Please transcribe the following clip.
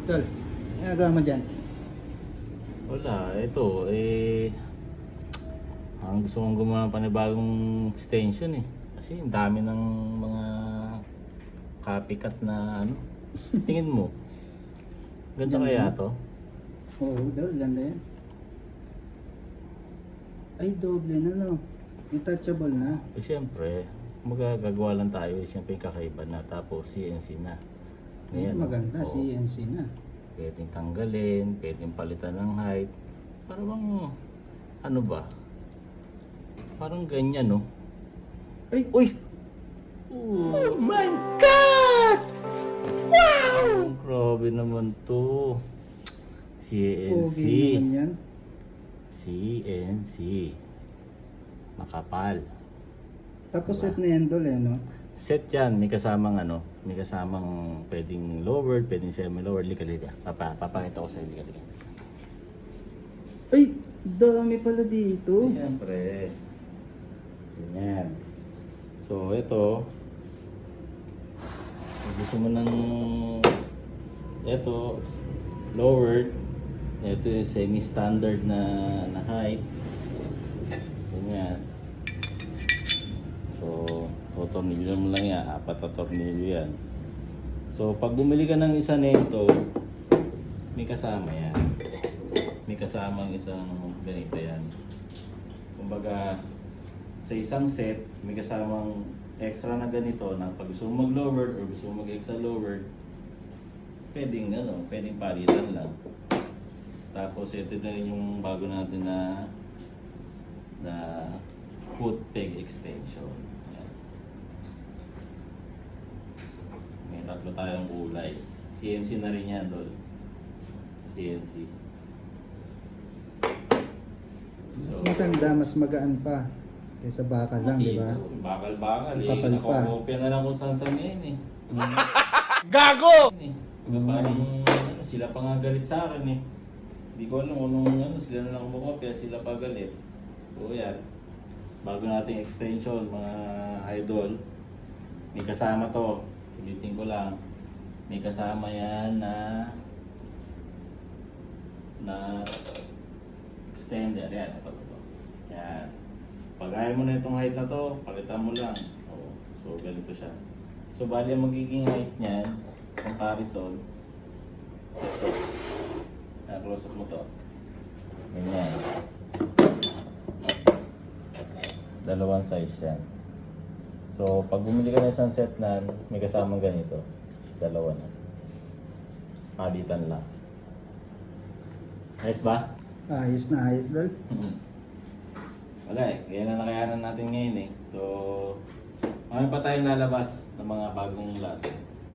Tol, ginagawa mo dyan? Wala, ito ang gusto kong gumawa ng panibagong extension eh. Kasi ang dami ng mga copycat na ano. Tingin mo, ganda kaya to? Oo, daw, ganda yan. Ay, doble na no. Detachable na. Eh siyempre, magagagawa lang tayo eh. Siyempre yung kakaiba na, tapos CNC na. Ngayon, Maganda, oh, CNC na. pwedeng tanggalin, pwedeng palitan ng height. Parang ano ba? Parang ganyan no? Ay! Uy! Oh my God! Wow! Grabe naman to. CNC. Pogi naman yan. CNC. Makapal. Tapos set na yan, Dol, eh, no? Set yan, may kasamang ano, may kasamang pwedeng lowered, pwedeng semi-lowered. Lika. Papakita ko sa iyo, lika. Ay! Dami pala dito. Siyempre. Ganyan. So, ito. Gusto mo ng ito, lowered. Ito yung semi-standard na height. Ganyan. So, tornilyo mo lang yan. 4 na tornilyo yan. So, pag bumili ka ng isa nito, may kasama yan. May kasamang isang ganito yan. Kumbaga, sa isang set, may kasamang extra na ganito na pag gusto mo mag-lowered or gusto mo mag-extra lowered, pwedeng pwedeng palitan lang. Tapos ito na rin yung bago natin na foot peg extension. Ayan. May 3 tayong kulay. CNC na rin yan, Dol. CNC. Mas maganda, mas magaan pa. Kaysa bakal lang, di ba? Bakal-bakal eh. Kapal pa. Nakokopya na lang kung saan yan eh. Gago! Parang sila pa nga galit sa akin eh. Hindi ko alam kung sila na lang kumukopya, sila pa galit. So yan. Bago nating extension, mga idol, may kasama to. Ulitin ko lang. May kasama yan na extender. Yan. Ito. Yan. Pag ayaw mo na itong height na to, palitan mo lang. Oh, so ganito siya. So bali ang magiging height niyan, comparison. Ito. Na-close up mo to. Ganyan. Dalawang size yan. So pag bumili ka ng isang set na may kasamang ganito, dalawa na. Palitan lang. Ayos ba? Ayos na ayos, Dol. Wala eh. Kaya na nakayanan natin ngayon eh. So, marami pa tayong lalabas ng mga bagong klase.